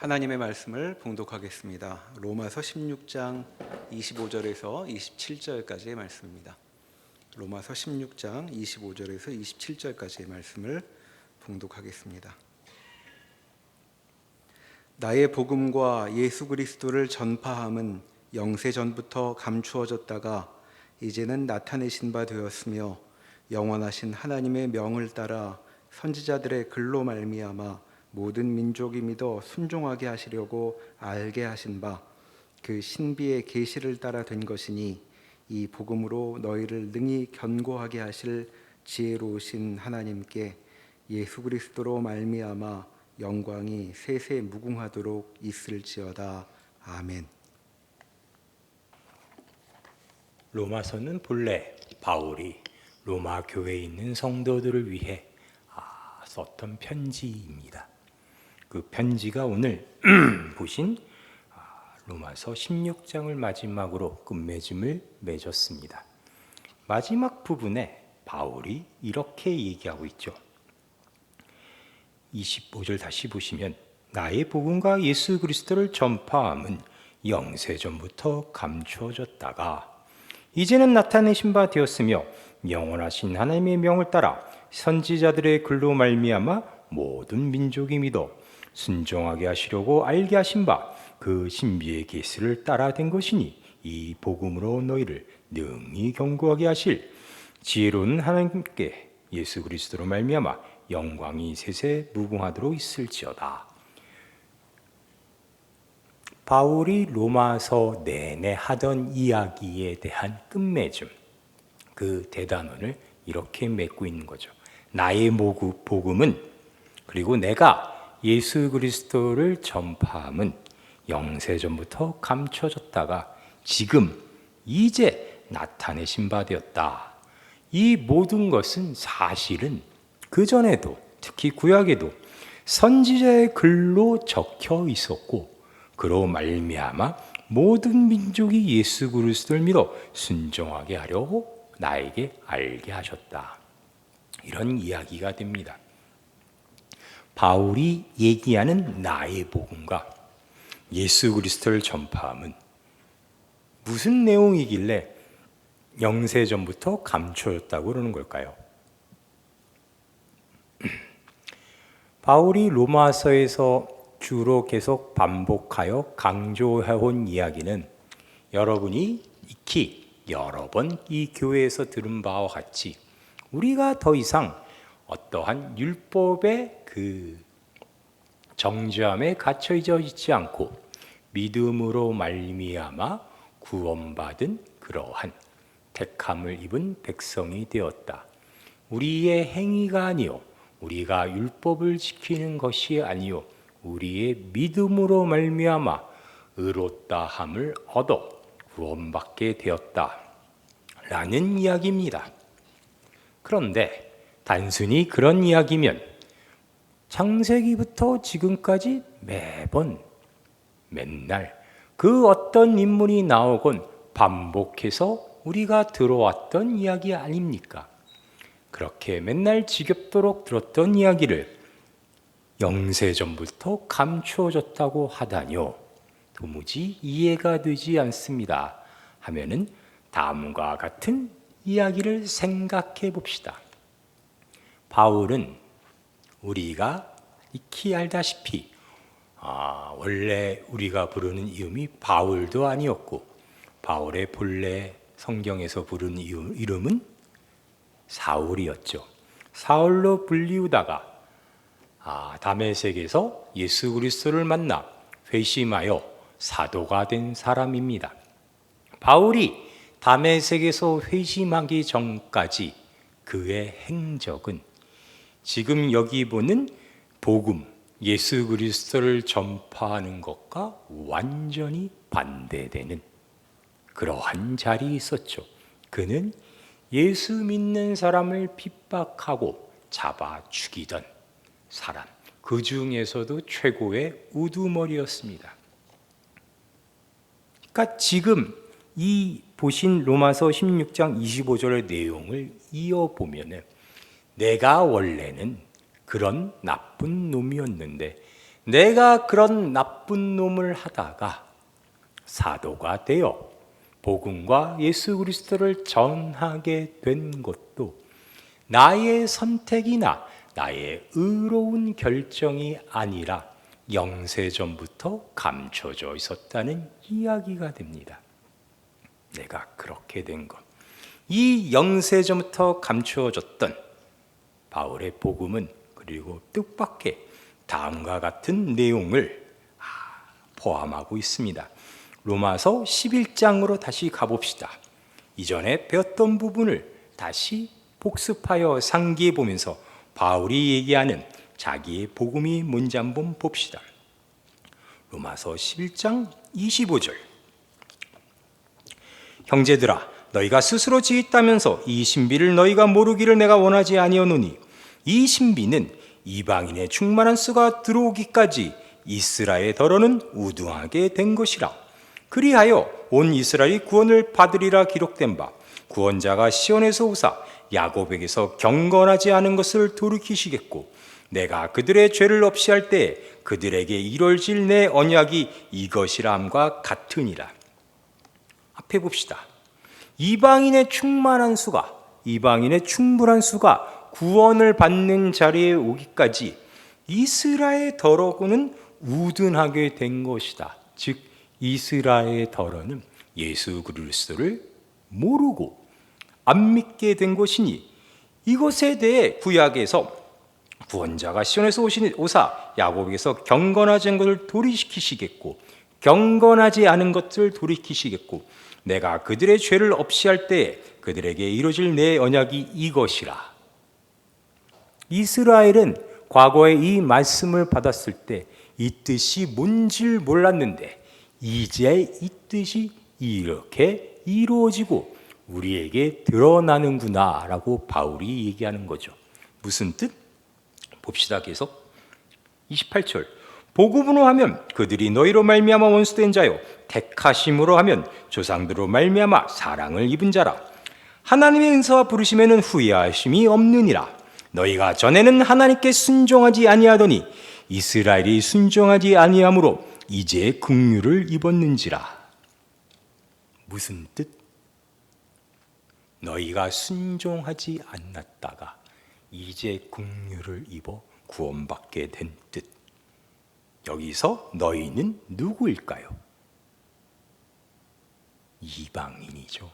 하나님의 말씀을 봉독하겠습니다. 로마서 16장 25절에서 27절까지의 말씀입니다. 로마서 16장 25절에서 27절까지의 말씀을 봉독하겠습니다. 나의 복음과 예수 그리스도를 전파함은 영세전부터 감추어졌다가 이제는 나타내신 바 되었으며 영원하신 하나님의 명을 따라 선지자들의 글로 말미암아 모든 민족이 믿어 순종하게 하시려고 알게 하신 바 그 신비의 계시를 따라 된 것이니 이 복음으로 너희를 능히 견고하게 하실 지혜로우신 하나님께 예수 그리스도로 말미암아 영광이 세세 무궁하도록 있을지어다. 아멘. 로마서는 본래 바울이 로마 교회에 있는 성도들을 위해 썼던 편지입니다. 그 편지가 오늘 보신 로마서 16장을 마지막으로 끝맺음을 맺었습니다. 마지막 부분에 바울이 이렇게 얘기하고 있죠. 25절 다시 보시면 나의 복음과 예수 그리스도를 전파함은 영세전부터 감추어졌다가 이제는 나타내신 바 되었으며 영원하신 하나님의 명을 따라 선지자들의 글로 말미암아 모든 민족이 믿어 순종하게 하시려고 알게 하신 바 그 신비의 계시를 따라 된 것이니 이 복음으로 너희를 능히 견고하게 하실 지혜로운 하나님께 예수 그리스도로 말미암아 영광이 세세 무궁하도록 있을지어다. 바울이 로마서 내내 하던 이야기에 대한 끝맺음, 그 대단원을 이렇게 맺고 있는 거죠. 나의 복음은, 그리고 내가 예수 그리스도를 전파함은 영세전부터 감춰졌다가 지금 이제 나타내신 바 되었다. 이 모든 것은 사실은 그전에도, 특히 구약에도 선지자의 글로 적혀 있었고 그로 말미암아 모든 민족이 예수 그리스도를 믿어 순종하게 하려고 나에게 알게 하셨다. 이런 이야기가 됩니다. 바울이 얘기하는 나의 복음과 예수 그리스도를 전파함은 무슨 내용이길래 영세전부터 감춰졌다고 그러는 걸까요? 바울이 로마서에서 주로 계속 반복하여 강조해온 이야기는 여러분이 익히 여러 번 이 교회에서 들은 바와 같이 우리가 더 이상 어떠한 율법의 그 정죄함에 갇혀 있지 않고 믿음으로 말미암아 구원받은 그러한 택함을 입은 백성이 되었다. 우리의 행위가 아니요 우리가 율법을 지키는 것이 아니요 우리의 믿음으로 말미암아 의롭다함을 얻어 구원받게 되었다 라는 이야기입니다. 그런데 단순히 그런 이야기면 창세기부터 지금까지 맨날 그 어떤 인물이 나오곤 반복해서 우리가 들어왔던 이야기 아닙니까? 그렇게 맨날 지겹도록 들었던 이야기를 영세전부터 감추어졌다고 하다니요. 도무지 이해가 되지 않습니다. 하면은 다음과 같은 이야기를 생각해 봅시다. 바울은 우리가 익히 알다시피 원래 우리가 부르는 이름이 바울도 아니었고 바울의 본래 성경에서 부르는 이름은 사울이었죠. 사울로 불리우다가 다메섹에서 예수 그리스도를 만나 회심하여 사도가 된 사람입니다. 바울이 다메섹에서 회심하기 전까지 그의 행적은 지금 여기 보는 복음, 예수 그리스도를 전파하는 것과 완전히 반대되는 그러한 자리에 있었죠. 그는 예수 믿는 사람을 핍박하고 잡아 죽이던 사람, 그 중에서도 최고의 우두머리였습니다. 그러니까 지금 이 보신 로마서 16장 25절의 내용을 이어보면 내가 원래는 그런 나쁜 놈이었는데 내가 그런 나쁜 놈을 하다가 사도가 되어 복음과 예수 그리스도를 전하게 된 것도 나의 선택이나 나의 의로운 결정이 아니라 영세전부터 감춰져 있었다는 이야기가 됩니다. 내가 그렇게 된 것. 이 영세전부터 감추어졌던 바울의 복음은 그리고 뜻밖의 다음과 같은 내용을 포함하고 있습니다. 로마서 11장으로 다시 가봅시다. 이전에 배웠던 부분을 다시 복습하여 상기해 보면서 바울이 얘기하는 자기의 복음이 뭔지 한번 봅시다. 로마서 11장 25절. 형제들아, 너희가 스스로 지었다면서 이 신비를 너희가 모르기를 내가 원하지 아니하노니 이 신비는 이방인의 충만한 수가 들어오기까지 이스라엘의 덜어는 우등하게 된 것이라. 그리하여 온 이스라엘이 구원을 받으리라 기록된 바 구원자가 시온에서 오사 야곱에게서 경건하지 않은 것을 돌이키시겠고 내가 그들의 죄를 없이 할 때 그들에게 이룰질 내 언약이 이것이라 함과 같으니라. 앞에 봅시다. 이방인의 충만한 수가, 이방인의 충분한 수가 구원을 받는 자리에 오기까지 이스라엘 더러고는 우둔하게 된 것이다. 즉 이스라엘 더러는 예수 그리스도를 모르고 안 믿게 된 것이니 이것에 대해 구약에서 구원자가 시온에서 오사 야곱에게서 경건하지 않은 것을 돌이키시겠고 경건하지 않은 것을 돌이키시겠고 내가 그들의 죄를 없이 할 때에 그들에게 이루어질 내 언약이 이것이라. 이스라엘은 과거에 이 말씀을 받았을 때 이 뜻이 뭔지를 몰랐는데 이제 이 뜻이 이렇게 이루어지고 우리에게 드러나는구나 라고 바울이 얘기하는 거죠. 무슨 뜻? 봅시다. 계속 28절. 복음으로 하면 그들이 너희로 말미암아 원수된 자요 택하심으로 하면 조상들로 말미암아 사랑을 입은 자라. 하나님의 은사와 부르심에는 후회하심이 없느니라. 너희가 전에는 하나님께 순종하지 아니하더니 이스라엘이 순종하지 아니하므로 이제 긍휼을 입었는지라. 무슨 뜻? 너희가 순종하지 않았다가 이제 긍휼을 입어 구원받게 된 뜻. 여기서 너희는 누구일까요? 이방인이죠.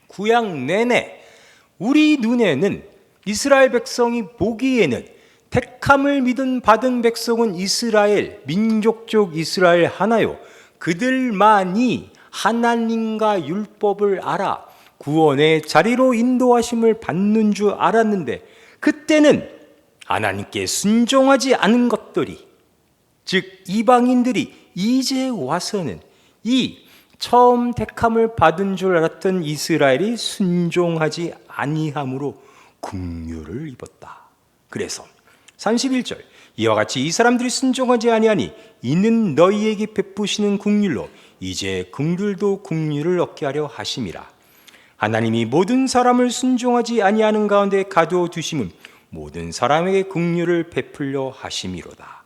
구약 내내 우리 눈에는 이스라엘 백성이 보기에는 택함을 믿은 받은 백성은 이스라엘, 민족적 이스라엘 하나요. 그들만이 하나님과 율법을 알아 구원의 자리로 인도하심을 받는 줄 알았는데 그때는 하나님께 순종하지 않은 것들이 즉 이방인들이 이제 와서는 이 처음 택함을 받은 줄 알았던 이스라엘이 순종하지 아니함으로 긍휼을 입었다. 그래서 31절 이와 같이 이 사람들이 순종하지 아니하니 이는 너희에게 베푸시는 긍휼로 이제 긍휼도 긍휼을 얻게 하려 하심이라. 하나님이 모든 사람을 순종하지 아니하는 가운데 가두어 두심은 모든 사람에게 긍휼을 베풀려 하심이로다.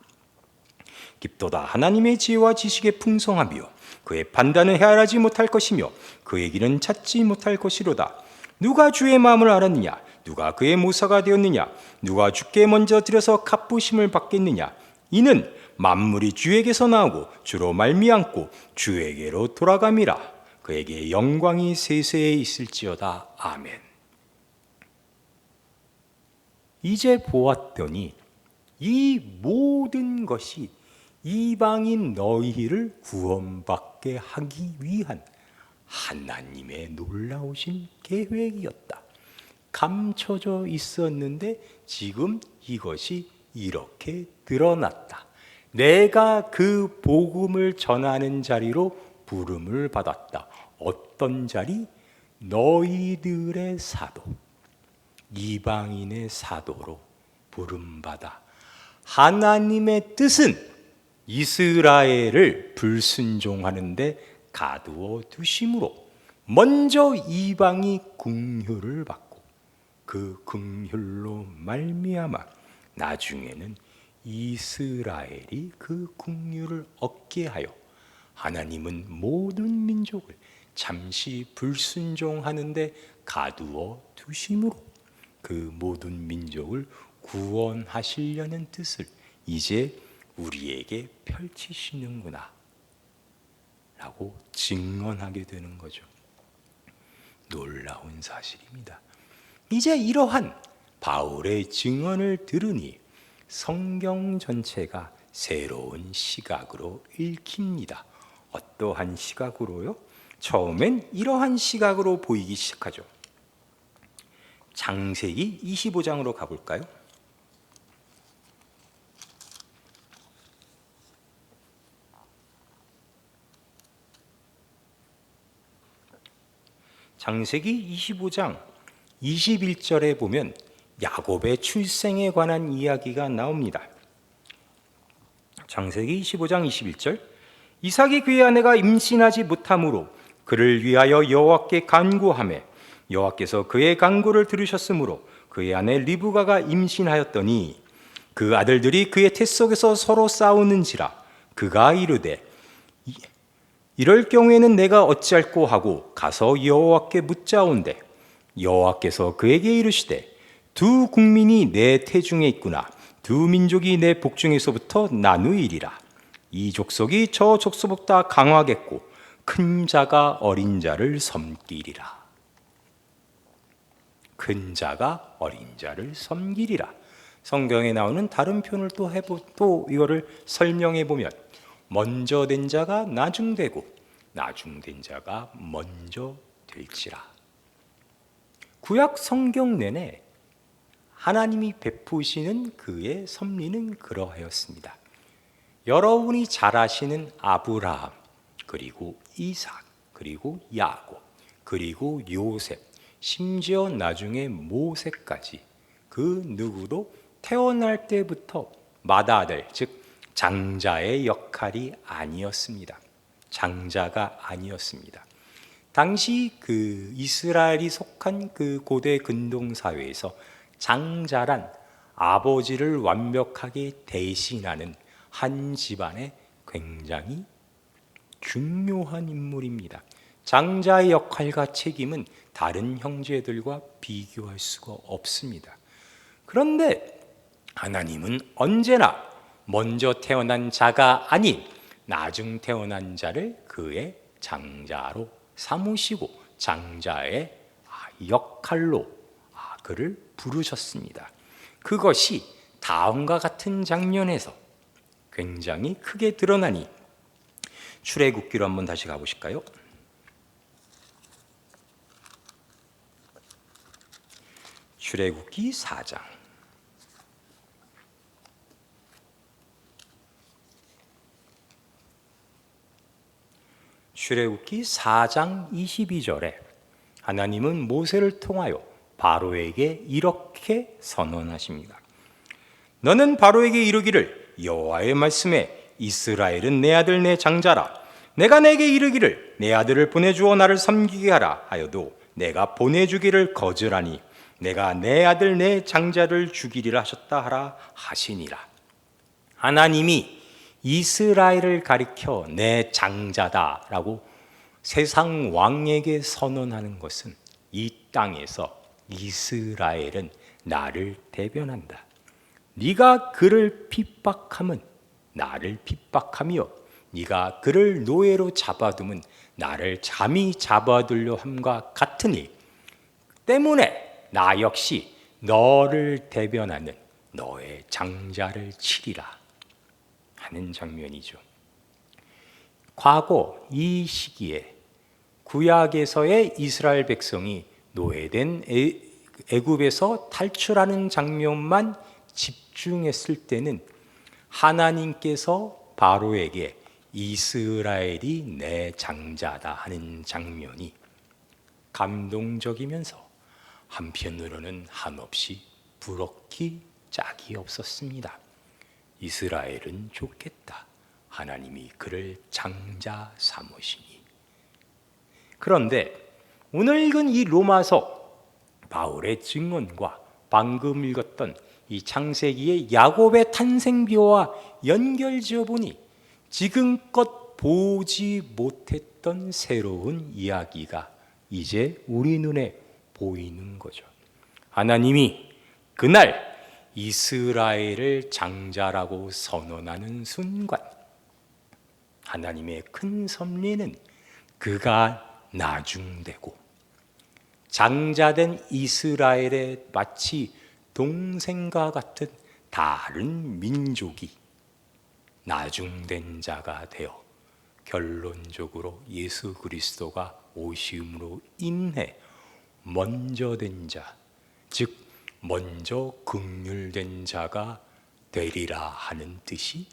깊도다 하나님의 지혜와 지식의 풍성하며 그의 판단은 헤아리지 못할 것이며 그의 길은 찾지 못할 것이로다. 누가 주의 마음을 알았느냐? 누가 그의 모사가 되었느냐? 누가 주께 먼저 들여서 갚으심을 받겠느냐? 이는 만물이 주에게서 나오고 주로 말미암고 주에게로 돌아감이라. 그에게 영광이 세세에 있을지어다. 아멘. 이제 보았더니 이 모든 것이 이방인 너희를 구원받게 하기 위한 하나님의 놀라우신 계획이었다. 감춰져 있었는데 지금 이것이 이렇게 드러났다. 내가 그 복음을 전하는 자리로 부름을 받았다. 어떤 자리? 너희들의 사도, 이방인의 사도로 부름받아 하나님의 뜻은 이스라엘을 불순종하는데 가두어 두심으로 먼저 이방이 긍휼을 받고 그 긍휼로 말미암아 나중에는 이스라엘이 그 국류를 얻게 하여 하나님은 모든 민족을 잠시 불순종하는데 가두어 두심으로 그 모든 민족을 구원하시려는 뜻을 이제 우리에게 펼치시는구나 라고 증언하게 되는 거죠. 놀라운 사실입니다. 이제 이러한 바울의 증언을 들으니 성경 전체가 새로운 시각으로 읽힙니다. 어떠한 시각으로요? 처음엔 이러한 시각으로 보이기 시작하죠. 창세기 25장으로 가볼까요? 창세기 25장 21절에 보면 야곱의 출생에 관한 이야기가 나옵니다. 창세기 25장 21절 이삭이 그의 아내가 임신하지 못하므로 그를 위하여 여호와께 간구하매 여호와께서 그의 간구를 들으셨으므로 그의 아내 리브가가 임신하였더니 그 아들들이 그의 태 속에서 서로 싸우는지라 그가 이르되 이럴 경우에는 내가 어찌할꼬 하고 가서 여호와께 묻자온대 여호와께서 그에게 이르시되 두 국민이 내 태중에 있구나 두 민족이 내 복중에서부터 나누이리라 이 족속이 저 족속보다 강하겠고 큰 자가 어린 자를 섬기리라 큰 자가 어린 자를 섬기리라. 성경에 나오는 다른 표현을 또 이거를 설명해 보면 먼저 된 자가 나중되고 나중된 자가 먼저 될지라. 구약 성경 내내 하나님이 베푸시는 그의 섭리는 그러하였습니다. 여러분이 잘 아시는 아브라함, 그리고 이삭, 그리고 야곱, 그리고 요셉, 심지어 나중에 모세까지 그 누구도 태어날 때부터 맏아들, 즉 장자의 역할이 아니었습니다. 장자가 아니었습니다. 당시 그 이스라엘이 속한 그 고대 근동 사회에서 장자란 아버지를 완벽하게 대신하는 한 집안의 굉장히 중요한 인물입니다. 장자의 역할과 책임은 다른 형제들과 비교할 수가 없습니다. 그런데 하나님은 언제나 먼저 태어난 자가 아닌 나중 태어난 자를 그의 장자로 삼으시고 장자의 역할로 그를 부르셨습니다. 그것이 다음과 같은 장면에서 굉장히 크게 드러나니 출애굽기로 한번 다시 가보실까요? 출애굽기 4장 출애굽기 4장 22절에 하나님은 모세를 통하여 바로에게 이렇게 선언하십니다. 너는 바로에게 이르기를 여호와의 말씀에 이스라엘은 내 아들 내 장자라 내가 내게 이르기를 내 아들을 보내주어 나를 섬기게 하라 하여도 내가 보내주기를 거절하니 내가 내 아들 내 장자를 죽이리라 하셨다 하라 하시니라. 하나님이 이스라엘을 가리켜 내 장자다라고 세상 왕에게 선언하는 것은 이 땅에서 이스라엘은 나를 대변한다. 네가 그를 핍박함은 나를 핍박하며 네가 그를 노예로 잡아두면 나를 잠이 잡아두려 함과 같으니 때문에 나 역시 너를 대변하는 너의 장자를 치리라 하는 장면이죠. 과거 이 시기에 구약에서의 이스라엘 백성이 노예된 애굽에서 탈출하는 장면만 집중했을 때는 하나님께서 바로에게 이스라엘이 내 장자다 하는 장면이 감동적이면서 한편으로는 한없이 부럽기 짝이 없었습니다. 이스라엘은 좋겠다. 하나님이 그를 장자 삼으시니. 그런데 오늘 읽은 이 로마서 바울의 증언과 방금 읽었던 이 창세기의 야곱의 탄생비와 연결지어 보니 지금껏 보지 못했던 새로운 이야기가 이제 우리 눈에 보이는 거죠. 하나님이 그날 이스라엘을 장자라고 선언하는 순간 하나님의 큰 섭리는 그가 나중되고 장자된 이스라엘에 마치 동생과 같은 다른 민족이 나중된 자가 되어 결론적으로 예수 그리스도가 오심으로 인해 먼저 된 자, 즉 먼저 긍휼된 자가 되리라 하는 뜻이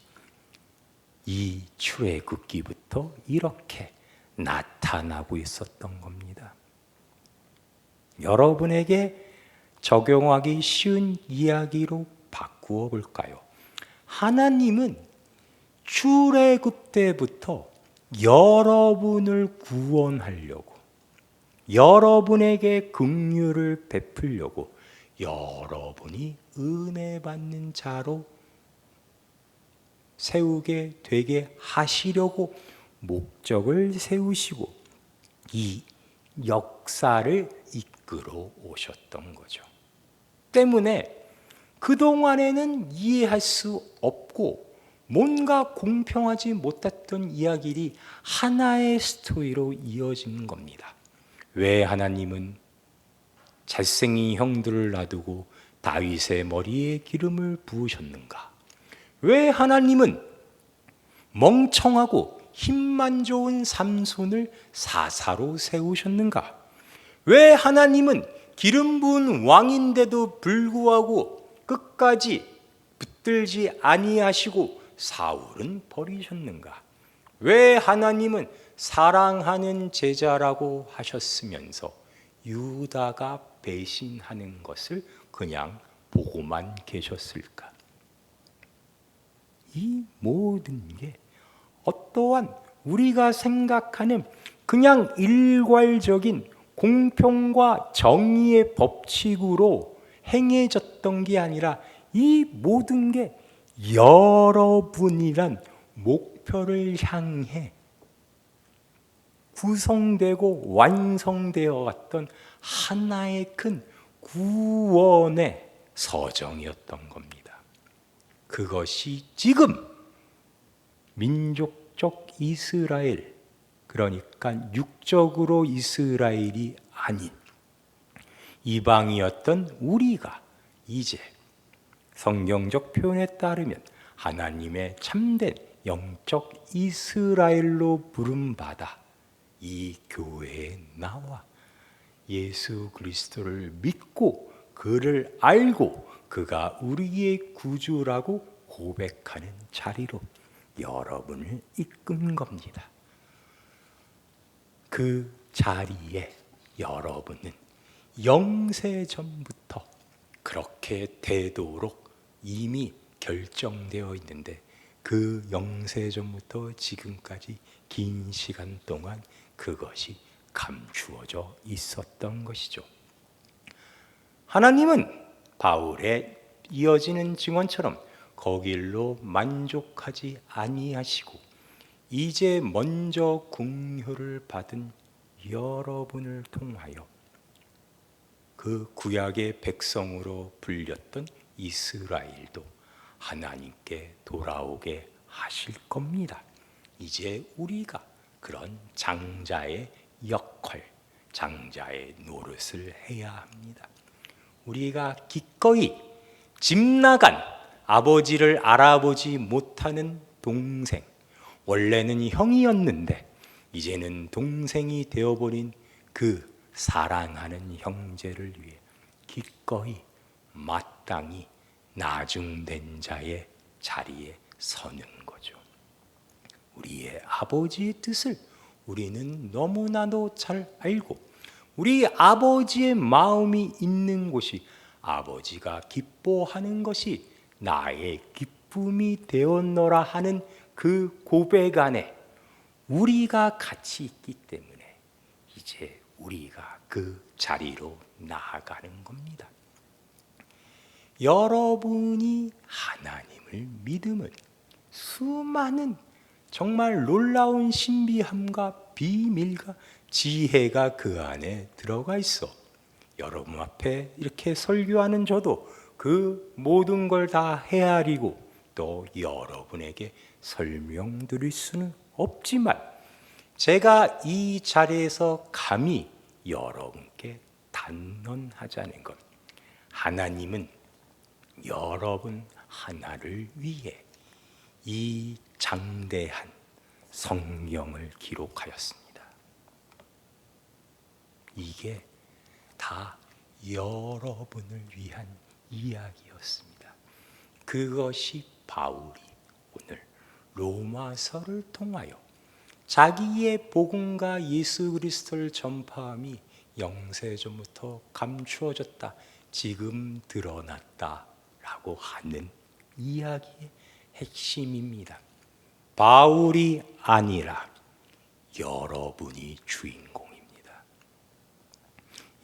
이 출애굽기부터 이렇게 나타나고 있었던 겁니다. 여러분에게 적용하기 쉬운 이야기로 바꾸어 볼까요? 하나님은 출애굽 때부터 여러분을 구원하려고, 여러분에게 긍휼을 베풀려고, 여러분이 은혜 받는 자로 세우게 되게 하시려고 목적을 세우시고 이 역사를 이끌어 오셨던 거죠. 때문에 그동안에는 이해할 수 없고 뭔가 공평하지 못했던 이야기들이 하나의 스토리로 이어지는 겁니다. 왜 하나님은 잘생긴 형들을 놔두고 다윗의 머리에 기름을 부으셨는가? 왜 하나님은 멍청하고 힘만 좋은 삼손을 사사로 세우셨는가? 왜 하나님은 기름 부은 왕인데도 불구하고 끝까지 붙들지 아니하시고 사울은 버리셨는가? 왜 하나님은 사랑하는 제자라고 하셨으면서 유다가 배신하는 것을 그냥 보고만 계셨을까? 이 모든 게 어떠한 우리가 생각하는 그냥 일괄적인 공평과 정의의 법칙으로 행해졌던 게 아니라 이 모든 게 여러분이란 목표를 향해 구성되고 완성되어 왔던 하나의 큰 구원의 서정이었던 겁니다. 그것이 지금 민족적 이스라엘, 그러니까 육적으로 이스라엘이 아닌 이방이었던 우리가 이제 성경적 표현에 따르면 하나님의 참된 영적 이스라엘로 부름받아 이 교회에 나와 예수 그리스도를 믿고 그를 알고 그가 우리의 구주라고 고백하는 자리로 여러분을 이끈 겁니다. 그 자리에 여러분은 영세전부터 그렇게 되도록 이미 결정되어 있는데 그 영세전부터 지금까지 긴 시간 동안 그것이 감추어져 있었던 것이죠. 하나님은 바울의 이어지는 증언처럼 거길로 만족하지 아니하시고 이제 먼저 긍휼을 받은 여러분을 통하여 그 구약의 백성으로 불렸던 이스라엘도 하나님께 돌아오게 하실 겁니다. 이제 우리가 그런 장자의 역할, 장자의 노릇을 해야 합니다. 우리가 기꺼이 집 나간 아버지를 알아보지 못하는 동생, 원래는 형이었는데 이제는 동생이 되어버린 그 사랑하는 형제를 위해 기꺼이 마땅히 나중된 자의 자리에 서는 거죠. 우리의 아버지의 뜻을 우리는 너무나도 잘 알고 우리 아버지의 마음이 있는 곳이 아버지가 기뻐하는 것이 나의 기쁨이 되었노라 하는 그 고백 안에 우리가 같이 있기 때문에 이제 우리가 그 자리로 나아가는 겁니다. 여러분이 하나님을 믿으면 수많은 정말 놀라운 신비함과 비밀과 지혜가 그 안에 들어가 있어. 여러분 앞에 이렇게 설교하는 저도 그 모든 걸 다 헤아리고 또 여러분에게 설명드릴 수는 없지만, 제가 이 자리에서 감히 여러분께 단언하자는 것, 하나님은 여러분 하나를 위해 이 장대한 성경을 기록하였습니다. 이게 다 여러분을 위한 이야기였습니다. 그것이 바울이 오늘 로마서를 통하여 자기의 복음과 예수 그리스도를 전파함이 영세전부터 감추어졌다, 지금 드러났다라고 하는 이야기의 핵심입니다. 바울이 아니라 여러분이 주인공입니다.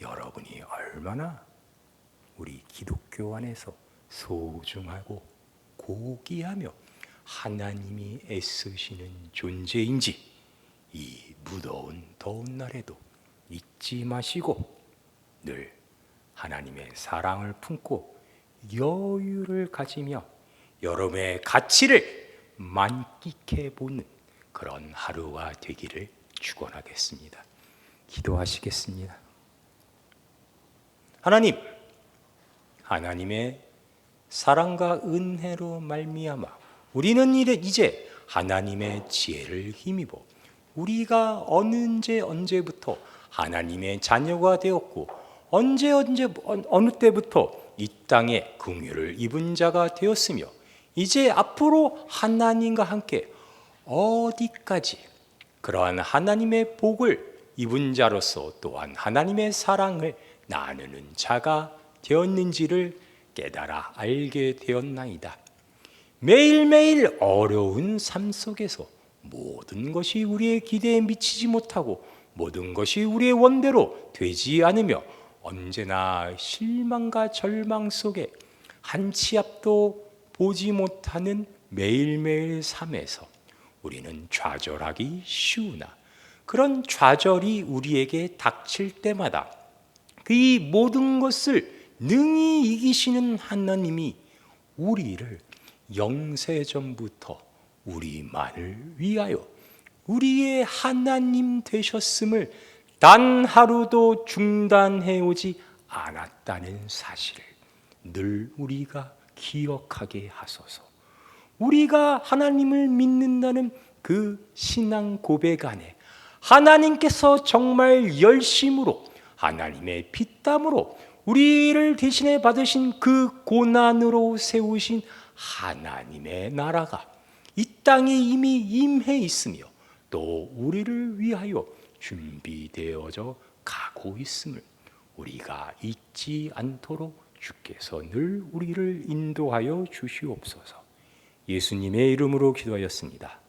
여러분이 얼마나 우리 기독교 안에서 소중하고 고귀하며 하나님이 애쓰시는 존재인지 이 무더운 더운 날에도 잊지 마시고 늘 하나님의 사랑을 품고 여유를 가지며 여러분의 가치를 만끽해 보는 그런 하루가 되기를 축원하겠습니다. 기도하시겠습니다. 하나님, 하나님의 사랑과 은혜로 말미암아 우리는 이제 하나님의 지혜를 힘입어 우리가 언제부터 하나님의 자녀가 되었고 어느 때부터 이 땅에 긍휼을 입은 자가 되었으며 이제 앞으로 하나님과 함께 어디까지 그러한 하나님의 복을 입은 자로서 또한 하나님의 사랑을 나누는 자가 되었는지를 깨달아 알게 되었나이다. 매일매일 어려운 삶 속에서 모든 것이 우리의 기대에 미치지 못하고 모든 것이 우리의 원대로 되지 않으며 언제나 실망과 절망 속에 한 치 앞도 보지 못하는 매일매일 삶에서 우리는 좌절하기 쉬우나 그런 좌절이 우리에게 닥칠 때마다 이 모든 것을 능히 이기시는 하나님이 우리를 영세전부터 우리만을 위하여 우리의 하나님 되셨음을 단 하루도 중단해 오지 않았다는 사실을 늘 우리가 기억하게 하소서. 우리가 하나님을 믿는다는 그 신앙 고백 안에 하나님께서 정말 열심으로 하나님의 피땀으로 우리를 대신해 받으신 그 고난으로 세우신 하나님의 나라가 이 땅에 이미 임해 있으며 또 우리를 위하여 준비되어져 가고 있음을 우리가 잊지 않도록 주께서 늘 우리를 인도하여 주시옵소서. 예수님의 이름으로 기도하였습니다.